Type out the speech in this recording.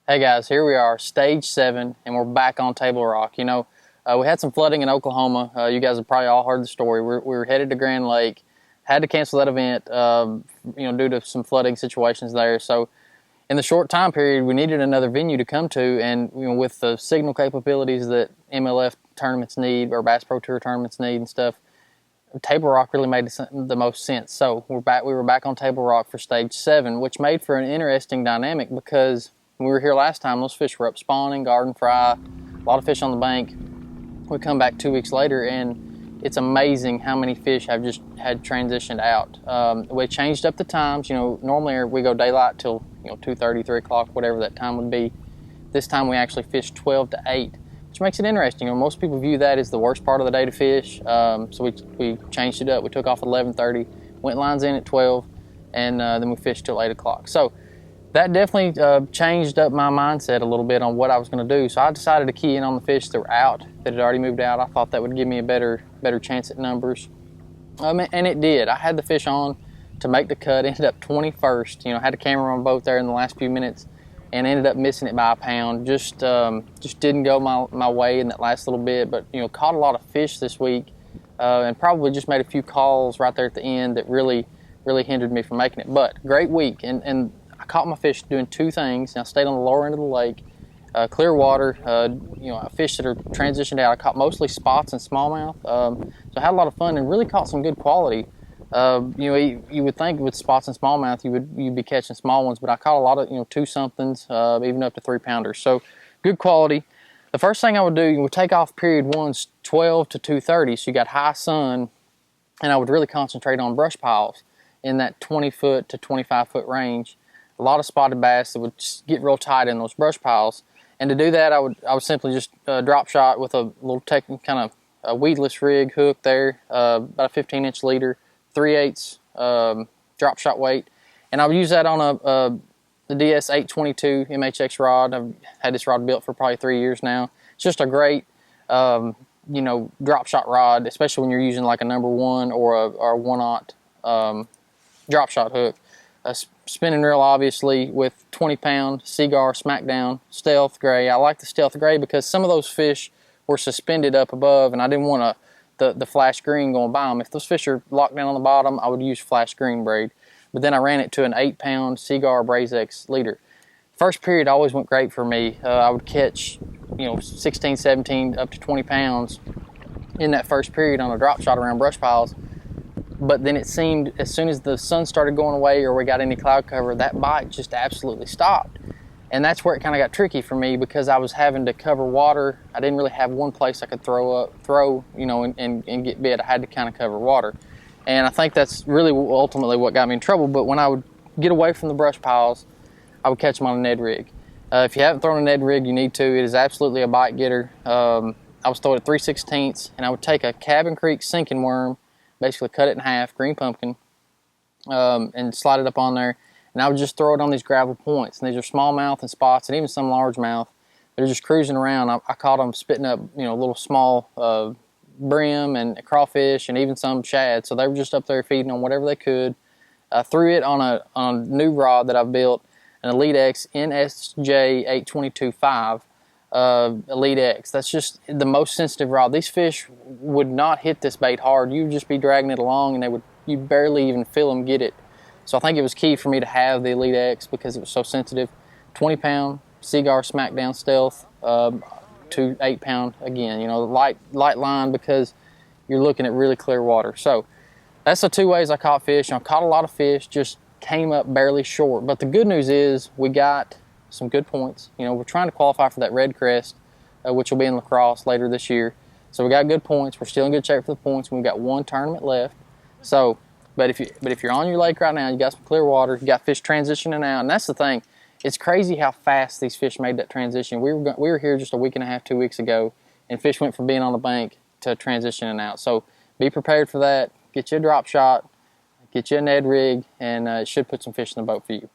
Hey guys, here we are, stage 7, and we're back on Table Rock. We had some flooding in Oklahoma. You guys have probably all heard the story. We were headed to Grand Lake, had to cancel that event, due to some flooding situations there. So in the short time period, we needed another venue to come to, and with the signal capabilities that MLF tournaments need or Bass Pro Tour tournaments need and stuff, Table Rock really made the most sense. So we were back on Table Rock for stage 7, which made for an interesting dynamic because when we were here last time, those fish were up spawning, garden fry, a lot of fish on the bank. We come back 2 weeks later, and it's amazing how many fish have just had transitioned out. We changed up the times. Normally we go daylight till 2:30, 3 o'clock, whatever that time would be. This time we actually fished 12 to 8, which makes it interesting. Most people view that as the worst part of the day to fish. So we changed it up. We took off at 11:30, went lines in at 12, and then we fished till 8 o'clock. So that definitely changed up my mindset a little bit on what I was going to do. So I decided to key in on the fish that were out, that had already moved out. I thought that would give me a better chance at numbers. And it did. I had the fish on to make the cut, ended up 21st. Had the camera on boat there in the last few minutes and ended up missing it by a pound. Just didn't go my way in that last little bit, but caught a lot of fish this week and probably just made a few calls right there at the end that really hindered me from making it. But great week, and I caught my fish doing two things. I stayed on the lower end of the lake, clear water, fish that are transitioned out. I caught mostly spots and smallmouth, so I had a lot of fun and really caught some good quality. You would think with spots and smallmouth you'd be catching small ones, but I caught a lot of 2 somethings, even up to 3 pounders. So good quality. The first thing I would do, you would take off period 1's 12 to 2:30, so you got high sun, and I would really concentrate on brush piles in that 20-foot to 25-foot range. A lot of spotted bass that would get real tight in those brush piles, and to do that, I would simply just drop shot with a little kind of a weedless rig hook there, about a 15-inch leader, 3/8 drop shot weight, and I would use that on the DS 822 MHX rod. I've had this rod built for probably 3 years now. It's just a great drop shot rod, especially when you're using like a number 1 or a 1/0 drop shot hook. Spinning reel, obviously, with 20-pound Seaguar Smackdown Stealth Gray. I like the Stealth Gray because some of those fish were suspended up above, and I didn't want the flash green going by them. If those fish are locked down on the bottom, I would use flash green braid. But then I ran it to an 8-pound Seaguar BrazeX leader. First period always went great for me. I would catch 16, 17, up to 20 pounds in that first period on a drop shot around brush piles. But then it seemed as soon as the sun started going away or we got any cloud cover, that bite just absolutely stopped. And that's where it kind of got tricky for me because I was having to cover water. I didn't really have one place I could throw, and get bit. I had to kind of cover water. And I think that's really ultimately what got me in trouble. But when I would get away from the brush piles, I would catch them on a Ned rig. If you haven't thrown a Ned rig, you need to. It is absolutely a bite getter. I was throwing at 3/16, and I would take a Cabin Creek sinking worm, basically cut it in half, green pumpkin, and slide it up on there. And I would just throw it on these gravel points. And these are smallmouth and spots and even some largemouth. They're just cruising around. I caught them spitting up, little small brim and crawfish and even some shad. So they were just up there feeding on whatever they could. I threw it on a new rod that I've built, an Elite X NSJ 822.5 Elite X. That's just the most sensitive rod. These fish would not hit this bait hard. You'd just be dragging it along, and you'd barely even feel them get it. So I think it was key for me to have the Elite X because it was so sensitive. 20-pound Seaguar Smackdown Stealth to 8-pound again. Light line because you're looking at really clear water. So that's the 2 ways I caught fish. I caught a lot of fish, just came up barely short. But the good news is we got some good points. We're trying to qualify for that Red Crest, which will be in La Crosse later this year. So we got good points. We're still in good shape for the points. We've got 1 tournament left. So, but if you're on your lake right now, you got some clear water, you got fish transitioning out, and that's the thing. It's crazy how fast these fish made that transition. We were here just a week and a half, 2 weeks ago, and fish went from being on the bank to transitioning out. So be prepared for that. Get you a drop shot, get you a Ned rig, and it should put some fish in the boat for you.